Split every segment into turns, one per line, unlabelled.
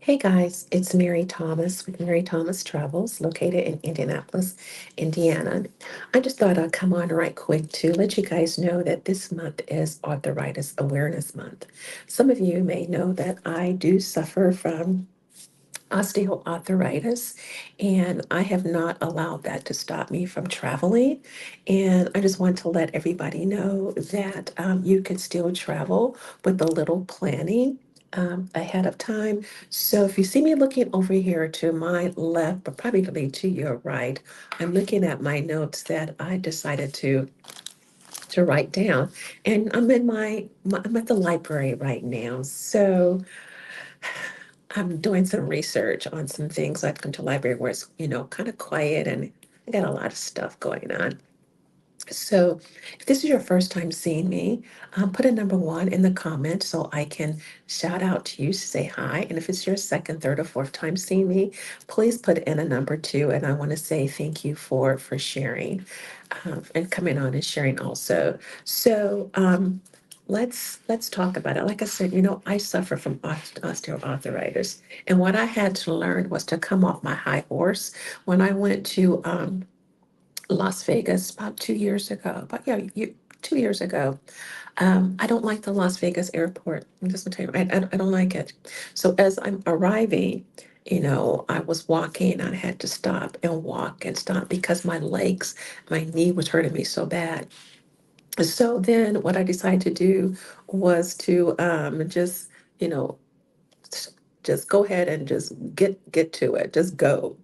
Hey guys, it's Mary Thomas with Mary Thomas Travels, located in Indianapolis, Indiana. I just thought I'd come on right quick to let you guys know that this month is Arthritis Awareness Month. Some of you may know that I do suffer from osteoarthritis, and I have not allowed that to stop me from traveling. And I just want to let everybody know that you can still travel with a little planning ahead of time. So if you see me looking over here to my left, but probably to your right, I'm looking at my notes that I decided to write down. And I'm in I'm at the library right now. So I'm doing some research on some things. I've come to a library where it's, kind of quiet and I got a lot of stuff going on. So if this is your first time seeing me, put a number one in the comments so I can shout out to you, say hi. And if it's your second, third, or fourth time seeing me, please put in a number two. And I want to say thank you for sharing and coming on and sharing also. So let's talk about it. Like I said, I suffer from osteoarthritis, and what I had to learn was to come off my high horse when I went to Las Vegas about 2 years ago. But yeah, 2 years ago. I don't like the Las Vegas airport. I'm just gonna tell you, I don't like it. So as I'm arriving, I was walking. I had to stop and walk and stop because my knee was hurting me so bad. So then what I decided to do was to you know, s- just go ahead and just get to it. Just go.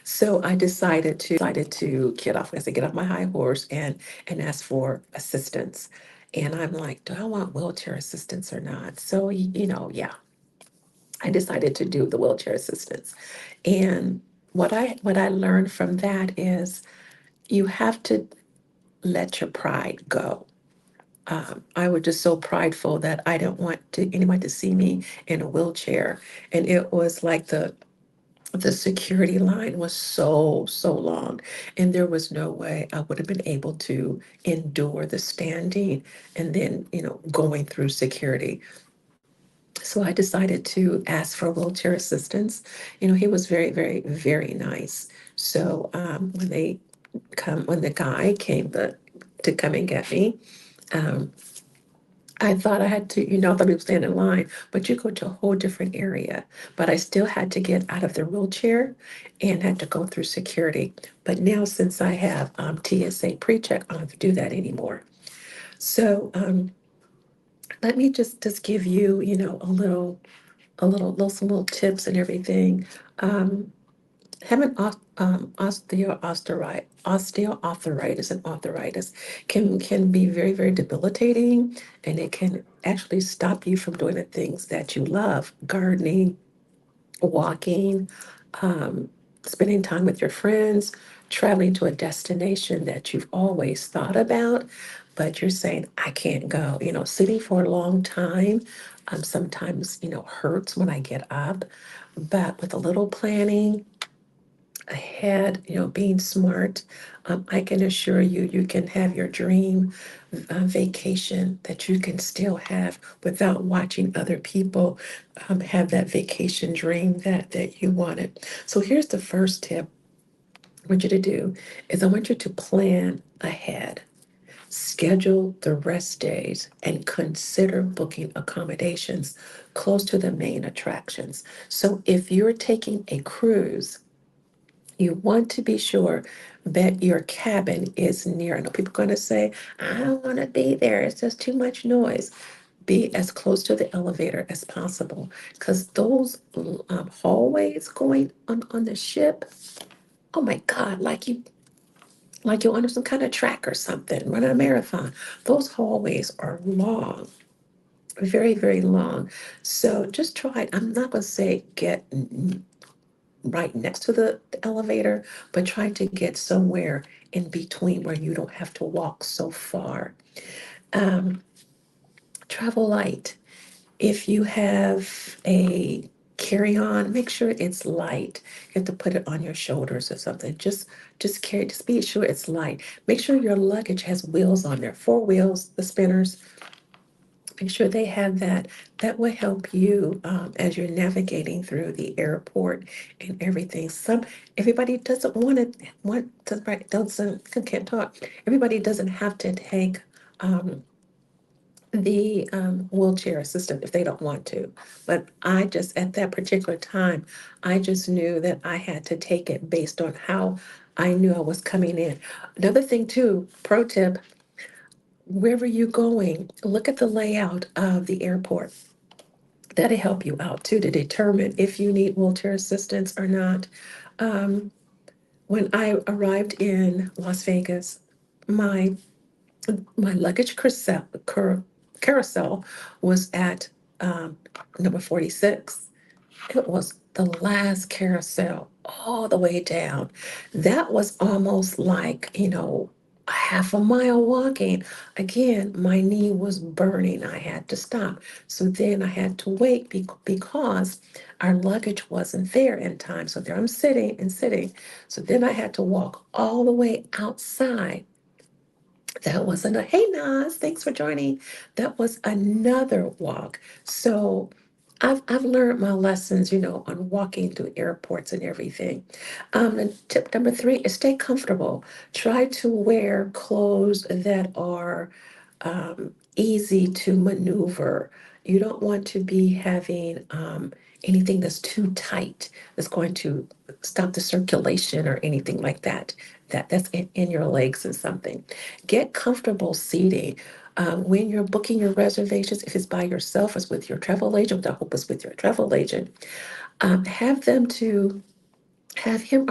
So I decided to get off my high horse and ask for assistance. And I'm like, do I want wheelchair assistance or not? So yeah, I decided to do the wheelchair assistance. And what I learned from that is you have to let your pride go. I was just so prideful that I didn't want anyone to see me in a wheelchair. And it was like the security line was so long, and there was no way I would have been able to endure the standing and then, going through security. So I decided to ask for wheelchair assistance. He was very nice. So when the guy came to come and get me, um, I thought I had to, I thought we would stand in line, but you go to a whole different area. But I still had to get out of the wheelchair and had to go through security. But now, since I have TSA pre-check, I don't have to do that anymore. So let me just give you, some little tips and everything. Um, Having osteoarthritis and arthritis can be very debilitating, and it can actually stop you from doing the things that you love: gardening, walking, um, spending time with your friends, traveling to a destination that you've always thought about, but you're saying, I can't go. Sitting for a long time sometimes, hurts when I get up, but with a little planning ahead, being smart, I can assure you, you can have your dream vacation that you can still have without watching other people have that vacation dream that you wanted. So here's the first tip I want you to do is I want you to plan ahead. Schedule the rest days and consider booking accommodations close to the main attractions. So if you're taking a cruise, you want to be sure that your cabin is near. I know people are going to say, I don't want to be there. It's just too much noise. Be as close to the elevator as possible, because those hallways going on the ship, oh my God, like you're under some kind of track or something, running a marathon. Those hallways are long, very long. So just try, I'm not going to say get right next to the elevator, but try to get somewhere in between where you don't have to walk so far. Um, Travel light. If you have a carry-on, make sure it's light. You have to put it on your shoulders or something. Just be sure it's light. Make sure your luggage has wheels on there, four wheels, the spinners. Make sure they have that. That will help you as you're navigating through the airport and everything. Everybody doesn't right, doesn't can't talk. Everybody doesn't have to take the wheelchair assistant if they don't want to. But I just, at that particular time, I just knew that I had to take it based on how I knew I was coming in. Another thing too, pro tip, wherever you're going, look at the layout of the airport. That'll help you out too to determine if you need wheelchair assistance or not. Um, when I arrived in Las Vegas, my my luggage carousel was at um, number 46. It was the last carousel all the way down. That was almost like, a half a mile walking. Again, my knee was burning. I had to stop. So then I had to wait because our luggage wasn't there in time. So there I'm sitting and sitting. So then I had to walk all the way outside. That wasn't a hey Nas, thanks for joining. That was another walk. So I've learned my lessons, on walking through airports and everything. And tip number three is stay comfortable. Try to wear clothes that are easy to maneuver. You don't want to be having anything that's too tight that's going to stop the circulation or anything like that. That's in your legs and something. Get comfortable seating. When you're booking your reservations, if it's by yourself, it's with your travel agent, I hope it's with your travel agent, have them to have him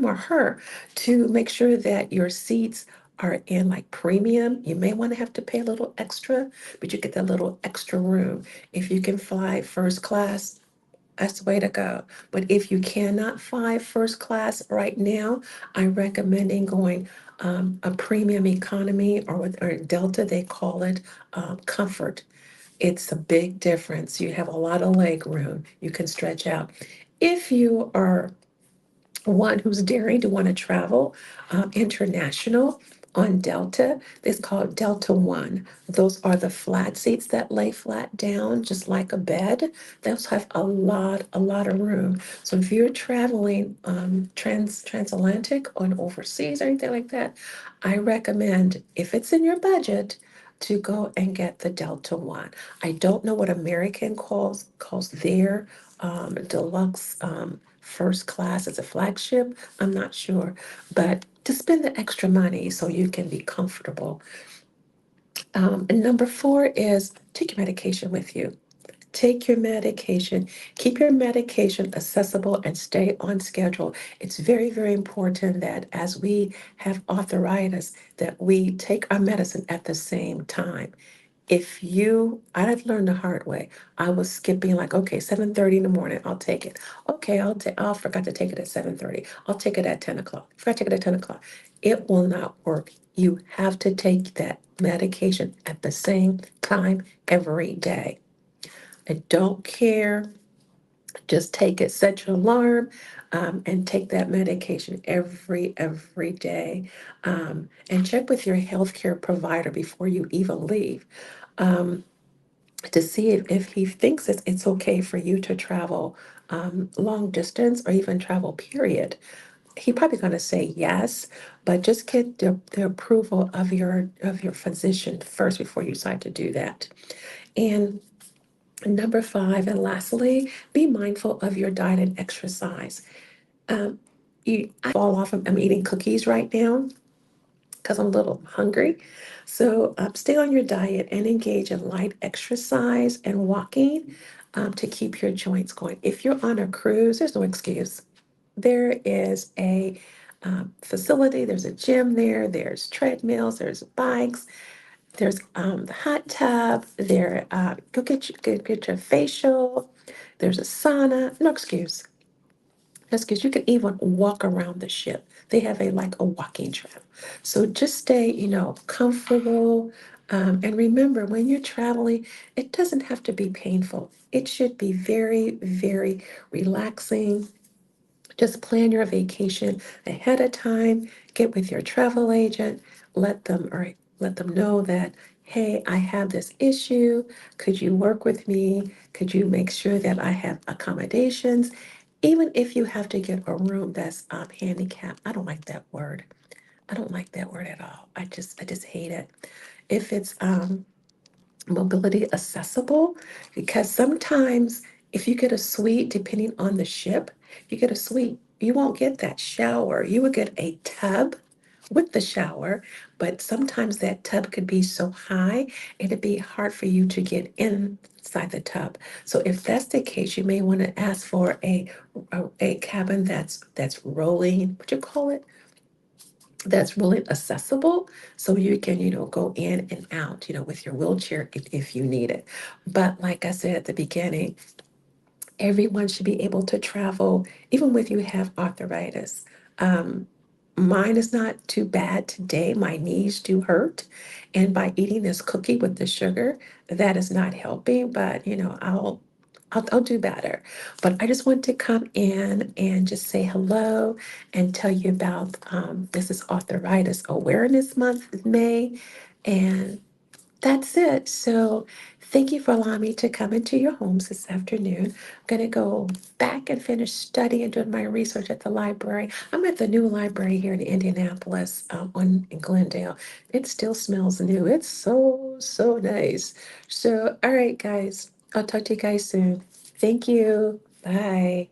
or her to make sure that your seats are in like premium. You may want to have to pay a little extra, but you get that little extra room. If you can fly first class, that's the way to go. But if you cannot fly first class right now, I'm recommending going a premium economy or Delta, they call it comfort. It's a big difference. You have a lot of leg room. You can stretch out. If you are one who's daring to want to travel international on Delta. It's called Delta One. Those are the flat seats that lay flat down, just like a bed. Those have a lot of room. So if you're traveling transatlantic or overseas or anything like that, I recommend, if it's in your budget, to go and get the Delta One. I don't know what American calls their deluxe first class as a flagship. I'm not sure, but to spend the extra money so you can be comfortable. And number four is take your medication with you. Take your medication. Keep your medication accessible and stay on schedule. It's very, very important that as we have arthritis, that we take our medicine at the same time. I've learned the hard way. I was skipping like, okay, 7:30 in the morning, I'll take it. Okay, I forgot to take it at 7:30. I'll take it at 10 o'clock. Forgot to take it at 10 o'clock. It will not work. You have to take that medication at the same time every day. I don't care. Just take it, set your alarm, and take that medication every day. And check with your healthcare provider before you even leave. Um, to see if he thinks it's okay for you to travel long distance or even travel, period. He probably going to say yes, but just get the approval of your physician first before you decide to do that. And number five, and lastly, be mindful of your diet and exercise. Um, I fall off. I'm eating cookies right now because I'm a little hungry. So stay on your diet and engage in light exercise and walking to keep your joints going. If you're on a cruise, there's no excuse. There is a facility, there's a gym there, there's treadmills, there's bikes, there's the hot tub, go get your facial, there's a sauna, no excuse. That's because you can even walk around the ship. They have a walking trail. So just stay, comfortable. And remember, when you're traveling, it doesn't have to be painful. It should be very, very relaxing. Just plan your vacation ahead of time. Get with your travel agent. Let them know that hey, I have this issue. Could you work with me? Could you make sure that I have accommodations? Even if you have to get a room that's handicapped, I don't like that word. I don't like that word at all. I just hate it. If it's mobility accessible, because sometimes if you get a suite, depending on the ship, you get a suite, you won't get that shower. You would get a tub with the shower, but sometimes that tub could be so high, it'd be hard for you to get inside the tub. So if that's the case, you may want to ask for a cabin that's rolling, what you call it? That's really accessible, so you can, go in and out, with your wheelchair if you need it. But like I said at the beginning, everyone should be able to travel, even if you have arthritis. Um, Mine is not too bad today. My knees do hurt. And by eating this cookie with the sugar, that is not helping. But, I'll do better. But I just want to come in and just say hello and tell you about this is Arthritis Awareness Month in May. And that's it. So thank you for allowing me to come into your homes this afternoon. I'm going to go back and finish studying, doing my research at the library. I'm at the new library here in Indianapolis, in Glendale. It still smells new. It's so, so nice. So, all right, guys, I'll talk to you guys soon. Thank you. Bye.